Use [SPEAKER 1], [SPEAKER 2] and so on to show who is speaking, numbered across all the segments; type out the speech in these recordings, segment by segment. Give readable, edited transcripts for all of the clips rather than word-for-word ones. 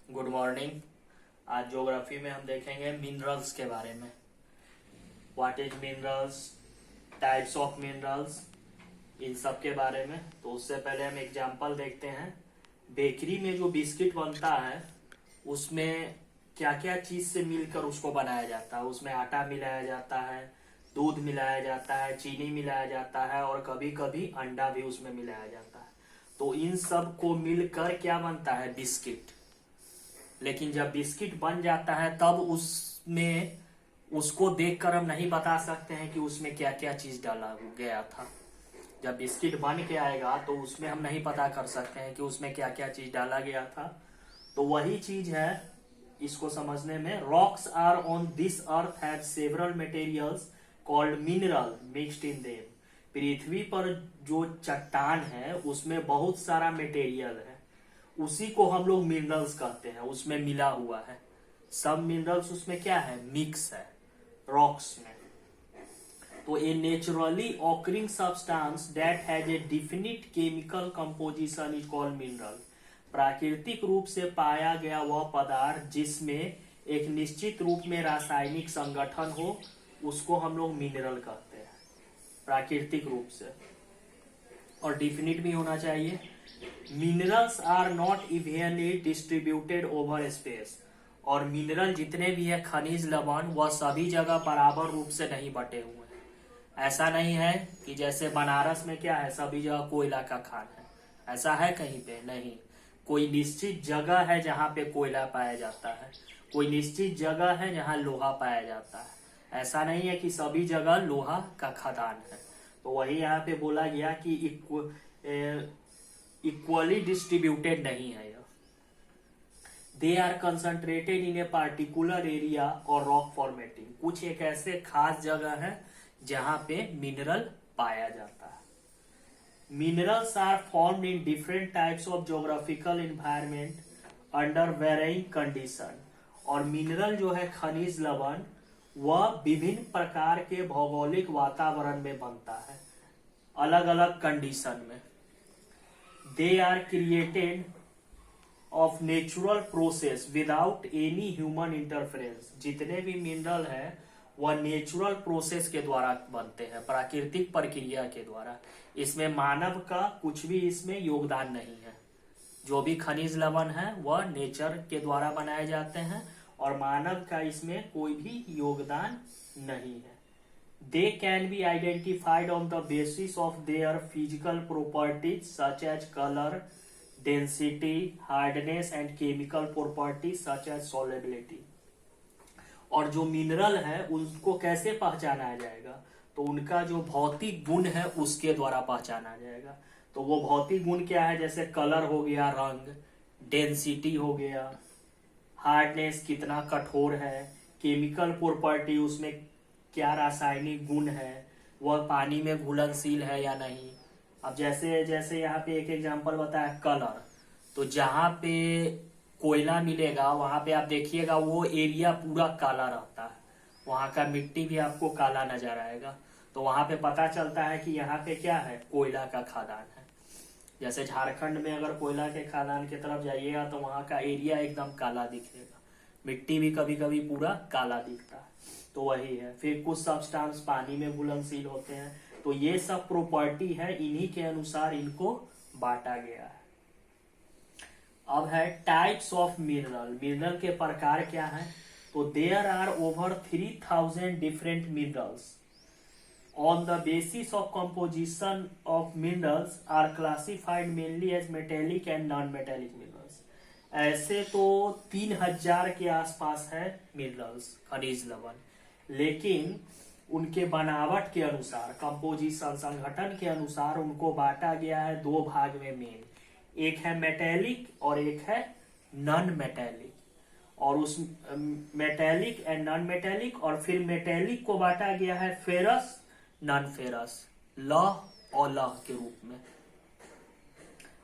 [SPEAKER 1] Good morning. आज geography में हम देखेंगे मिनरल्स के बारे में। What is minerals, types of minerals, इन सब के बारे में। तो उससे पहले हम एग्जांपल देखते हैं। बेकरी में जो बिस्किट बनता है उसमें क्या क्या चीज से मिलकर उसको बनाया जाता है। उसमें आटा मिलाया जाता है, दूध मिलाया जाता है, चीनी मिलाया जाता है और कभी कभी अंडा भी उसमें मिलाया जाता है। तो इन सब को मिलकर क्या बनता है, बिस्किट। लेकिन जब बिस्किट बन जाता है तब उसमें उसको देखकर हम नहीं बता सकते हैं कि उसमें क्या क्या चीज डाला गया था। जब बिस्किट बन के आएगा तो उसमें हम नहीं पता कर सकते हैं कि उसमें क्या क्या चीज डाला गया था। तो वही चीज है इसको समझने में। Rocks are on this earth have several materials called mineral mixed in them. पृथ्वी पर जो चट्टान है उसमें बहुत सारा मटेरियल है, उसी को हम लोग मिनरल्स कहते हैं। उसमें मिला हुआ है सब मिनरल्स, उसमें क्या है, मिक्स है रॉक्स में। तो a naturally occurring substance that has a definite chemical composition is called mineral. प्राकृतिक रूप से पाया गया वह पदार्थ जिसमें एक निश्चित रूप में रासायनिक संगठन हो उसको हम लोग मिनरल कहते हैं, प्राकृतिक रूप से। और डिफिनिट भी होना चाहिए। Minerals are not evenly distributed over space. और मिनरल जितने भी है, खनिज लवण, वह सभी जगह बराबर रूप से नहीं बटे हुए हैं। ऐसा नहीं है कि जैसे बनारस में क्या है, सभी जगह कोयला का खान है, ऐसा है कहीं पे नहीं। कोई निश्चित जगह है जहां पे कोयला पाया जाता है, कोई निश्चित जगह है जहां लोहा पाया जाता है। ऐसा नहीं है कि सभी जगह लोहा का खदान है। तो वही यहाँ पे बोला गया कि इक्वली डिस्ट्रीब्यूटेड नहीं है। They are concentrated in a particular area और रॉक फॉर्मेटिंग। कुछ एक ऐसे खास जगह है जहां पे मिनरल पाया जाता है। Minerals are formed in different types of geographical environment under varying condition. और मिनरल जो है, खनिज लवण, वह विभिन्न प्रकार के भौगोलिक वातावरण में बनता है, अलग अलग कंडीशन में। They are created of natural process without any human interference. जितने भी मिनरल है वह नेचुरल प्रोसेस के द्वारा बनते हैं, प्राकृतिक प्रक्रिया के द्वारा। इसमें मानव का कुछ भी इसमें योगदान नहीं है। जो भी खनिज लवण है वह नेचर के द्वारा बनाए जाते हैं और मानव का इसमें कोई भी योगदान नहीं है। They can be identified on the basis of their physical properties such as color, density, hardness and chemical properties such as solubility। और जो मिनरल है उनको कैसे पहचाना जाएगा, तो उनका जो भौतिक गुण है उसके द्वारा पहचाना जाएगा। तो वो भौतिक गुण क्या है, जैसे कलर हो गया, रंग, डेंसिटी हो गया, हार्डनेस कितना कठोर है, केमिकल प्रॉपर्टी उसमें क्या रासायनिक गुण है, वह पानी में घुलनशील है या नहीं। अब जैसे जैसे यहाँ पे एक एग्जांपल बताया कलर, तो जहां पे कोयला मिलेगा वहां पे आप देखिएगा वो एरिया पूरा काला रहता है, वहां का मिट्टी भी आपको काला नजर आएगा। तो वहां पे पता चलता है कि यहाँ पे क्या है, कोयला का खदान है। जैसे झारखंड में अगर कोयला के खदान की तरफ जाइएगा तो वहां का एरिया एकदम काला दिखेगा, मिट्टी भी कभी कभी पूरा काला दिखता है। तो वही है। फिर कुछ सब्सटेंस पानी में घुलनशील होते हैं। तो ये सब प्रॉपर्टी है, इन्हीं के अनुसार इनको बांटा गया है। अब है टाइप्स ऑफ मिनरल। मिनरल के प्रकार क्या हैं, तो there are over 3000 different minerals. On the basis of composition of minerals are classified mainly as metallic and non metallic minerals. ऐसे तो 3000 के आसपास है मिनरल्स, खनिज लवण, लेकिन उनके बनावट के अनुसार, कंपोजिशन, संगठन के अनुसार उनको बांटा गया है दो भाग में मेन। एक है मेटेलिक और एक है नॉन मेटेलिक। और उस मेटेलिक एंड नॉन मेटेलिक, और फिर मेटेलिक को बांटा गया है फेरस, नॉन फेरस, लौह और लौह के रूप में।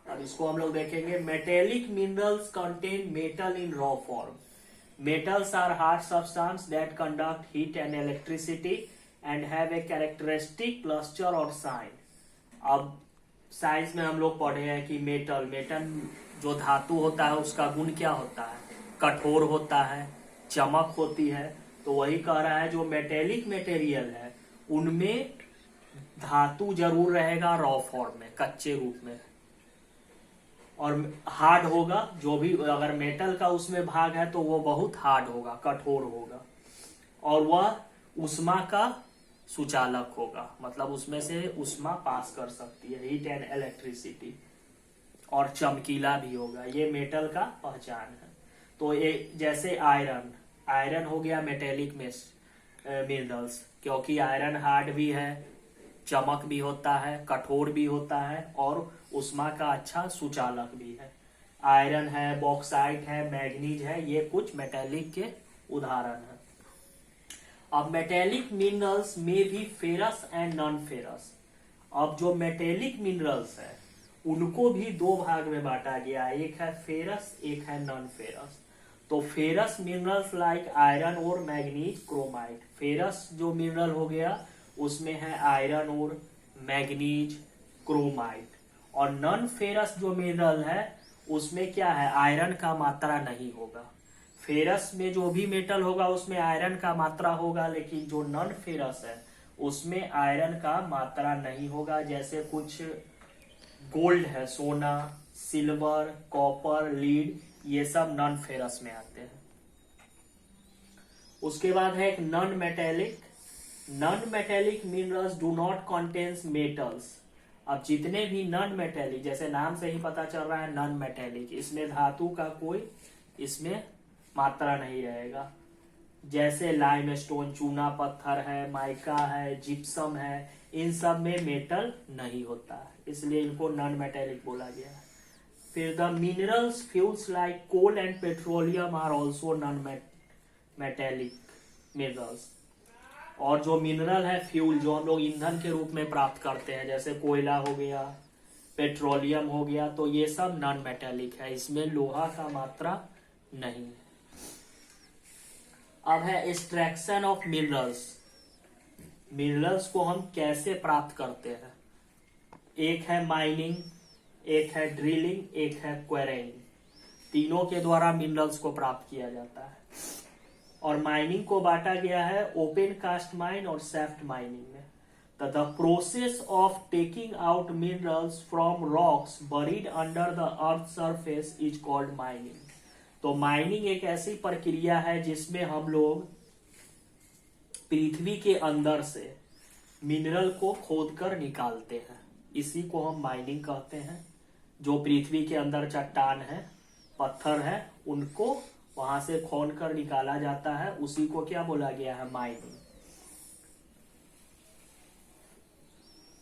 [SPEAKER 1] अब इसको हम लोग देखेंगे। Metallic minerals contain metal in raw form. Metals are hard substances that conduct heat and electricity and have a characteristic luster or shine। अब साइंस में हम लोग पढ़े हैं कि मेटल जो धातु होता है उसका गुण क्या होता है, कठोर होता है, चमक होती है। तो वही कह रहा है जो मेटेलिक मटेरियल है उनमें धातु जरूर रहेगा रॉ फॉर्म में, कच्चे रूप में, और हार्ड होगा। जो भी अगर मेटल का उसमें भाग है तो वो बहुत हार्ड होगा, कठोर होगा, और वह उष्मा का सुचालक होगा, मतलब उसमें से उष्मा पास कर सकती है, हीट एंड इलेक्ट्रिसिटी, और चमकीला भी होगा। ये मेटल का पहचान है। तो ये जैसे आयरन, आयरन हो गया मेटेलिक मिनरल्स, क्योंकि आयरन हार्ड भी है, चमक भी होता है, कठोर भी होता है, और उष्मा का अच्छा सुचालक भी है। आयरन है, बॉक्साइट है, मैग्नीज है, ये कुछ मेटेलिक के उदाहरण है। अब मेटेलिक मिनरल्स में भी फेरस एंड नॉन फेरस। अब जो मेटेलिक मिनरल्स है उनको भी दो भाग में बांटा गया है, एक है फेरस, एक है नॉन फेरस। तो फेरस मिनरल्स लाइक आयरन और मैग्नीज, क्रोमाइट। फेरस जो मिनरल हो गया उसमें है आयरन और मैग्नीज, क्रोमाइट। और नॉन फेरस जो मिनरल है उसमें क्या है, आयरन का मात्रा नहीं होगा। फेरस में जो भी मेटल होगा उसमें आयरन का मात्रा होगा, लेकिन जो नॉन फेरस है उसमें आयरन का मात्रा नहीं होगा। जैसे कुछ गोल्ड है, सोना, सिल्वर, कॉपर, लीड, ये सब नॉन फेरस में आते हैं। उसके बाद है एक non metallic. Non metallic minerals do not contains metals. अब जितने भी नॉन मेटेलिक, जैसे नाम से ही पता चल रहा है नॉन मेटेलिक, इसमें धातु का कोई इसमें मात्रा नहीं रहेगा। जैसे लाइमस्टोन, चूना पत्थर है, माइका है, जिप्सम है, इन सब में मेटल नहीं होता है, इसलिए इनको नॉन मेटेलिक बोला गया है। फिर the minerals fuels like coal and petroleum are also non metallic minerals. और जो मिनरल है फ्यूल, जो हम लोग ईंधन के रूप में प्राप्त करते हैं, जैसे कोयला हो गया, पेट्रोलियम हो गया, तो ये सब नॉन मेटेलिक है, इसमें लोहा का मात्रा नहीं है। अब है एक्सट्रैक्शन ऑफ मिनरल्स। मिनरल्स को हम कैसे प्राप्त करते हैं? एक है माइनिंग, एक है ड्रिलिंग, एक है क्वेरिंग। तीनों के द्वारा मिनरल्स को प्राप्त किया जाता है। और माइनिंग को बांटा गया है ओपन कास्ट माइन और सैफ्ट माइनिंग में। The process of taking out minerals from rocks buried under the earth surface is called mining. तो माइनिंग एक ऐसी प्रक्रिया है जिसमें हम लोग पृथ्वी के अंदर से मिनरल को खोदकर निकालते हैं, इसी को हम माइनिंग कहते हैं। जो पृथ्वी के अंदर चट्टान है, पत्थर है, उनको वहां से खोद कर निकाला जाता है, उसी को क्या बोला गया है, माइनिंग।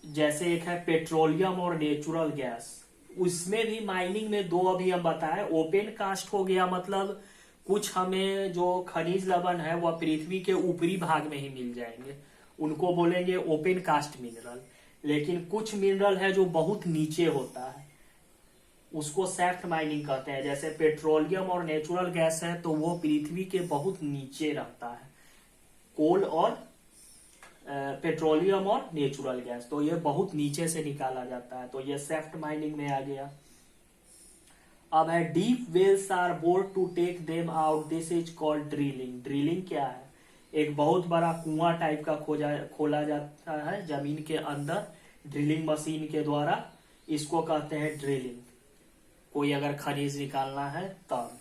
[SPEAKER 1] जैसे एक है पेट्रोलियम और नेचुरल गैस, उसमें भी माइनिंग में दो अभी हम बताए। ओपन कास्ट हो गया, मतलब कुछ हमें जो खनिज लवण है वह पृथ्वी के ऊपरी भाग में ही मिल जाएंगे, उनको बोलेंगे ओपन कास्ट मिनरल। लेकिन कुछ मिनरल है जो बहुत नीचे होता है, उसको सैफ्ट माइनिंग कहते हैं। जैसे पेट्रोलियम और नेचुरल गैस है तो वो पृथ्वी के बहुत नीचे रहता है, कोल और पेट्रोलियम और नेचुरल गैस, तो ये बहुत नीचे से निकाला जाता है, तो ये सैफ्ट माइनिंग में आ गया। अब है deep wells are bored to take them out, this is called drilling. Drilling क्या है? एक बहुत बड़ा कुआं टाइप का खोला जाता है जमीन के अंदर ड्रिलिंग मशीन के द्वारा, इसको कहते हैं ड्रिलिंग। कोई अगर खनिज निकालना है तब।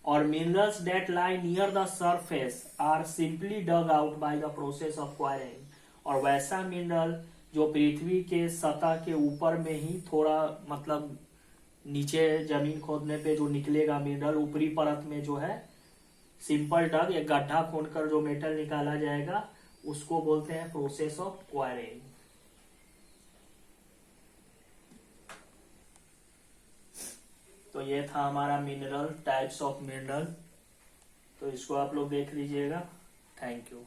[SPEAKER 1] और minerals that lie near the surface are simply dug out by the process of quarrying. और वैसा मिनरल जो पृथ्वी के सतह के ऊपर में ही थोड़ा, मतलब नीचे जमीन खोदने पे जो निकलेगा मिनरल, ऊपरी परत में जो है सिंपल डग, एक गड्ढा खोदकर जो मेटल निकाला जाएगा, उसको बोलते हैं प्रोसेस ऑफ क्वायरिंग। तो ये था हमारा मिनरल, टाइप्स ऑफ मिनरल, तो इसको आप लोग देख लीजिएगा। Thank you.